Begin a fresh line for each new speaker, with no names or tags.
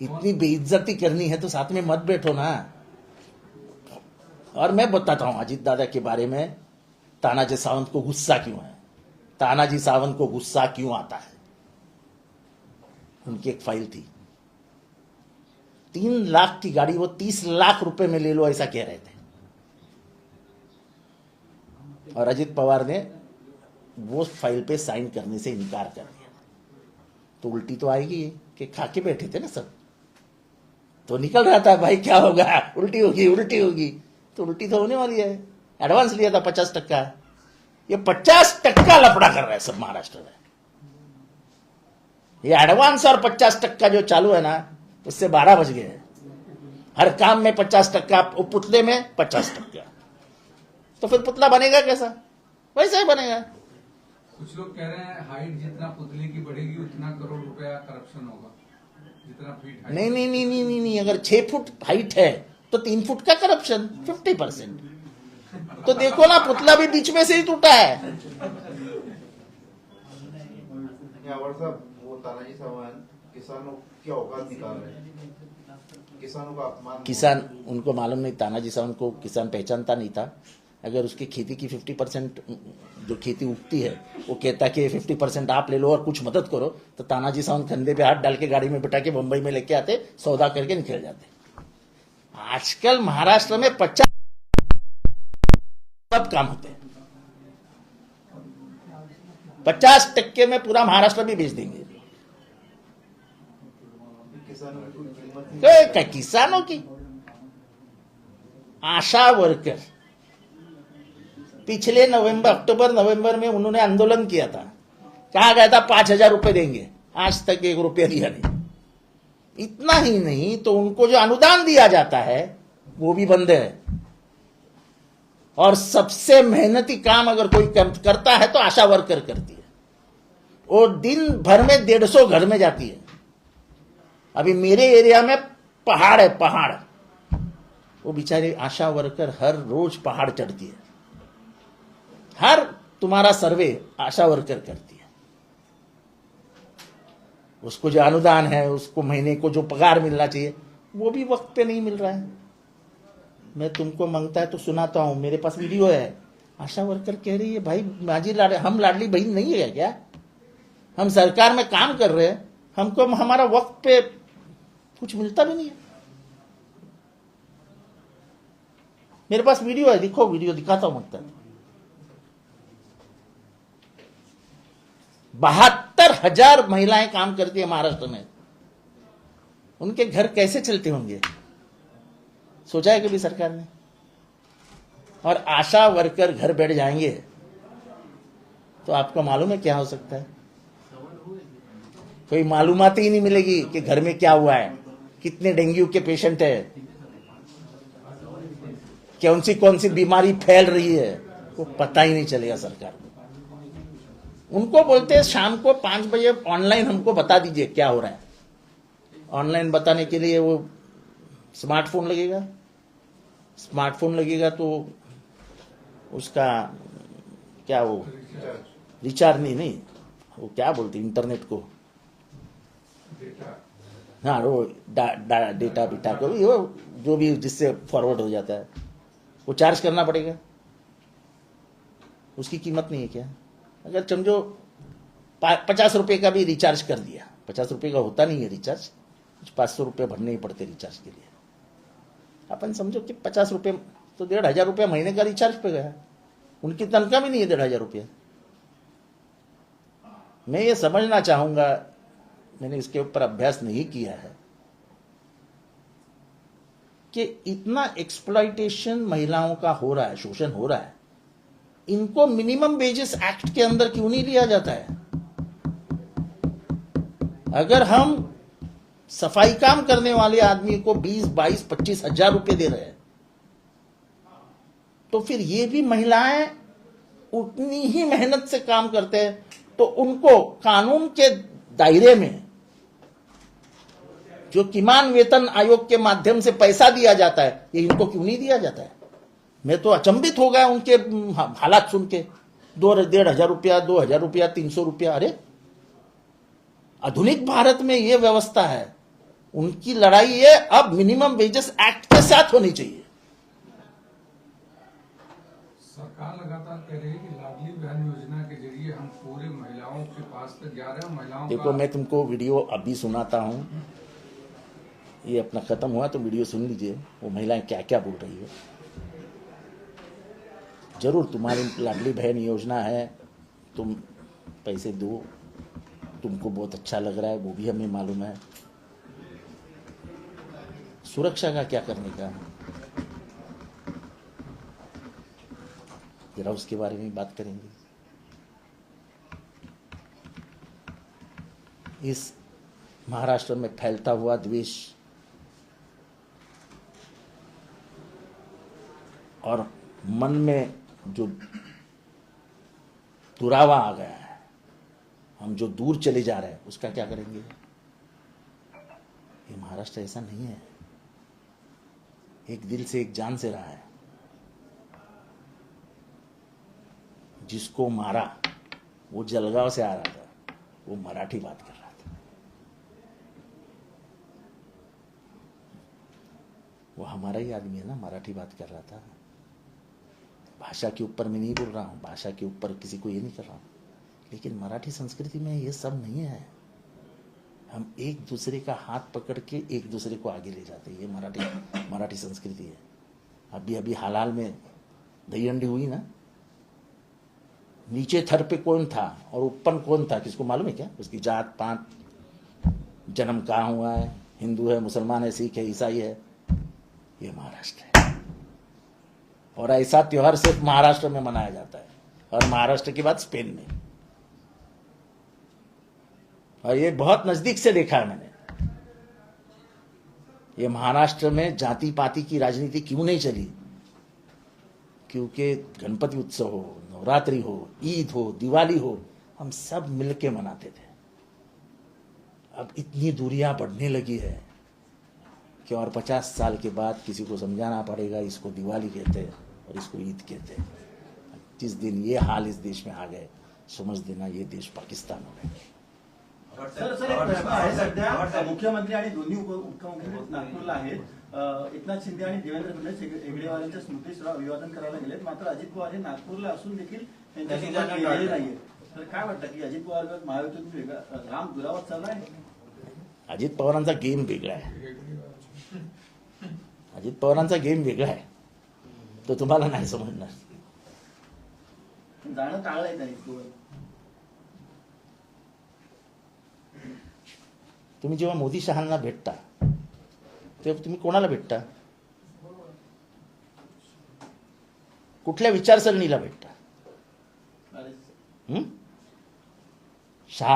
इतनी बेइज्जती करनी है तो साथ में मत बैठो ना। और मैं बताता हूं अजीत दादा के बारे में, तानाजी सावंत को गुस्सा क्यों है, तानाजी सावंत को गुस्सा क्यों आता है। उनकी एक फाइल थी, 3 लाख की गाड़ी वो 30 लाख रुपए में ले लो ऐसा कह रहे थे, और अजित पवार ने वो फाइल पे साइन करने से इनकार कर दिया। तो उल्टी तो आएगी कि खा के बैठे थे ना सब, तो निकल रहा था भाई क्या होगा, उल्टी होगी उल्टी होगी, तो उल्टी तो होने वाली है। एडवांस लिया था 50%, ये 50% लफड़ा कर रहा है सब महाराष्ट्र में। ये एडवांस और 50% जो चालू है ना, उससे 12 बज गए। हर काम में 50%, पुतले में 50%, तो फिर पुतला बनेगा कैसा, वैसा ही बनेगा।
कुछ लोग कह रहे हैं हाइट जितना पुतले की बढ़ेगी उतना करोड़ रुपया करप्शन होगा, जितना फीट हाइट।
नहीं नहीं नहीं नहीं नहीं नहीं, अगर 6 फुट हाइट है तो 3 फुट का करप्शन 50%। तो देखो ना, पुतला भी बीच में से ही टूटा है।
वो तानाजी सावंत किसानों की औकात निकाल रहे हैं, किसानों का अपमान।
किसान, उनको मालूम नहीं, तानाजी सावंत को किसान पहचानता नहीं था। अगर उसकी खेती की 50% जो खेती उगती है वो कहता कि 50% आप ले लो और कुछ मदद करो, तो तानाजी सावंत कंधे पे हाथ डाल के गाड़ी में बिठा के बंबई में लेके आते, सौदा करके निकल जाते। आजकल महाराष्ट्र में 50 सब काम होते हैं, 50% में पूरा महाराष्ट्र भी बेच देंगे। किसानों की आशा वर्कर पिछले अक्टूबर नवंबर में उन्होंने आंदोलन किया था, कहा गया था 5,000 रुपए देंगे, आज तक 1 रुपया दिया नहीं। इतना ही नहीं तो उनको जो अनुदान दिया जाता है वो भी बंद है। और सबसे मेहनती काम अगर कोई करता है तो आशा वर्कर करती है, वो दिन भर में 150 घर में जाती है। अभी मेरे एरिया में पहाड़ है, पहाड़, वो बेचारे आशा वर्कर हर रोज पहाड़ चढ़ती है, हर तुम्हारा सर्वे आशा वर्कर करती है। उसको जो अनुदान है, उसको महीने को जो पगार मिलना चाहिए वो भी वक्त पे नहीं मिल रहा है। मैं तुमको मांगता है तो सुनाता हूं, मेरे पास वीडियो है। आशा वर्कर कह रही है भाई हम लाडली बहन नहीं है क्या, हम सरकार में काम कर रहे हैं, हमको हमारा वक्त पे कुछ मिलता भी नहीं है। मेरे पास वीडियो है, दिखो, वीडियो दिखाता हूं। मतलब 72,000 महिलाएं काम करती है महाराष्ट्र में। उनके घर कैसे चलते होंगे, सोचा है कभी सरकार ने? और आशा वर्कर घर बैठ जाएंगे तो आपको मालूम है क्या हो सकता है? कोई मालूमात ही नहीं मिलेगी कि घर में क्या हुआ है, कितने डेंगू के पेशेंट है, कौन सी बीमारी फैल रही है, वो पता ही नहीं चलेगा सरकार को। उनको बोलते हैं शाम को 5 बजे ऑनलाइन हमको बता दीजिए क्या हो रहा है। ऑनलाइन बताने के लिए वो स्मार्टफोन लगेगा, स्मार्टफोन लगेगा तो उसका क्या, वो रिचार्ज नहीं, वो क्या बोलते इंटरनेट को, हाँ वो डेटा बिटा को जो भी जिससे फॉरवर्ड हो जाता है वो चार्ज करना पड़ेगा। उसकी कीमत नहीं है क्या? अगर समझो 50 रुपए का भी रिचार्ज कर दिया, 50 रुपए का होता नहीं है रिचार्ज, कुछ 500 रुपये भरने ही पड़ते रिचार्ज के लिए। अपन समझो कि 50 रुपये तो 1,500 रुपया महीने का रिचार्ज पे गया। उनकी तनख्वाह भी नहीं है 1,500 रुपया। मैं ये समझना चाहूंगा, मैंने इसके ऊपर अभ्यास नहीं किया है, कि इतना एक्सप्लॉइटेशन महिलाओं का हो रहा है, शोषण हो रहा है, इनको मिनिमम वेजेस एक्ट के अंदर क्यों नहीं लिया जाता है? अगर हम सफाई काम करने वाले आदमी को 20, 22, 25 हजार रुपए दे रहे हैं, तो फिर ये भी महिलाएं उतनी ही मेहनत से काम करते हैं, तो उनको कानून के दायरे में जो किमान वेतन आयोग के माध्यम से पैसा दिया जाता है, ये इनको क्यों नहीं दिया जाता है? मैं तो अचंभित हो गया उनके हालात सुन के। 1,500 रुपया, 2,000 रुपया, 300 रुपया। अरे आधुनिक भारत में ये व्यवस्था है उनकी लड़ाई ये अब मिनिमम वेजेस एक्ट के साथ होनी चाहिए।
सरकार लगातार कह रही है कि लाडली बहन योजना के जरिए हम पूरे महिलाओं के पास तक जा रहे हैं, महिलाओं
देखो,
का
मैं तुमको वीडियो अभी सुनाता हूं, ये अपना खत्म हुआ तो वीडियो सुन लीजिए, वो महिलाएं क्या क्या बोल रही है। जरूर तुम्हारी लाडली बहन योजना है, तुम पैसे दो, तुमको बहुत अच्छा लग रहा है, वो भी हमें मालूम है। सुरक्षा का क्या करने का, जरा उसके बारे में बात करेंगे। इस महाराष्ट्र में फैलता हुआ द्वेष और मन में जो दुरावा आ गया है, हम जो दूर चले जा रहे हैं, उसका क्या करेंगे। ये महाराष्ट्र ऐसा नहीं है, एक दिल से एक जान से रहा है। जिसको मारा वो जलगांव से आ रहा था, वो मराठी बात कर रहा था, वो हमारा ही आदमी है ना, मराठी बात कर रहा था। भाषा के ऊपर मैं नहीं बोल रहा हूं, भाषा के ऊपर किसी को ये नहीं कर रहा हूं, लेकिन मराठी संस्कृति में ये सब नहीं है। हम एक दूसरे का हाथ पकड़ के एक दूसरे को आगे ले जाते हैं, ये मराठी संस्कृति है। अभी अभी हाल में दही हंडी हुई ना, नीचे थर पे कौन था और ऊपर कौन था, किसको मालूम है क्या? उसकी जात पात, जन्म कहाँ हुआ है, हिंदू है, मुसलमान है, सिख है, ईसाई है। ये महाराष्ट्र है, और ऐसा त्योहार सिर्फ महाराष्ट्र में मनाया जाता है, और महाराष्ट्र के बाद स्पेन में। और ये बहुत नजदीक से देखा है मैंने। ये महाराष्ट्र में जाति पाति की राजनीति क्यों नहीं चली? क्योंकि गणपति उत्सव हो, नवरात्रि हो, ईद हो, दिवाली हो, हम सब मिलके मनाते थे। अब इतनी दूरियां बढ़ने लगी है कि और 50 साल के बाद किसी को समझाना पड़ेगा, इसको दिवाली कहते हैं और इसको ईद कहते हैं। जिस दिन ये हाल इस देश में आ गए, समझ देना ये देश पाकिस्तान हो गया।
सर एक प्रश्न आहे सध्या मुख्यमंत्री आणि दोन्ही उपमुख्यमंत्री नागपूरला आहेत. एकनाथ शिंदे आणि देवेंद्र फडणवीस हेगडेवारांच्या स्मृतीस अभिवादन करायला गेलेत, मात्र अजित पवार हे नागपूरला असून देखील त्यांच्यासोबत गेलेले नाहीये. तर काय वाटतं की अजित पवार महायुतीतून वेगळा राम दुरावत चाललाय?
अजित पवारांचा गेम वेगळा आहे, अजित पवारांचा गेम वेगळा आहे, तो तुम्हाला नाही समजणार.
जाणं टाळलंय त्यांनी.
तुम्ही जेव्हा मोदी शहांना भेटता तेव्हा तुम्ही कोणाला भेटता? कुठल्या विचारसरणीला भेटता? शहा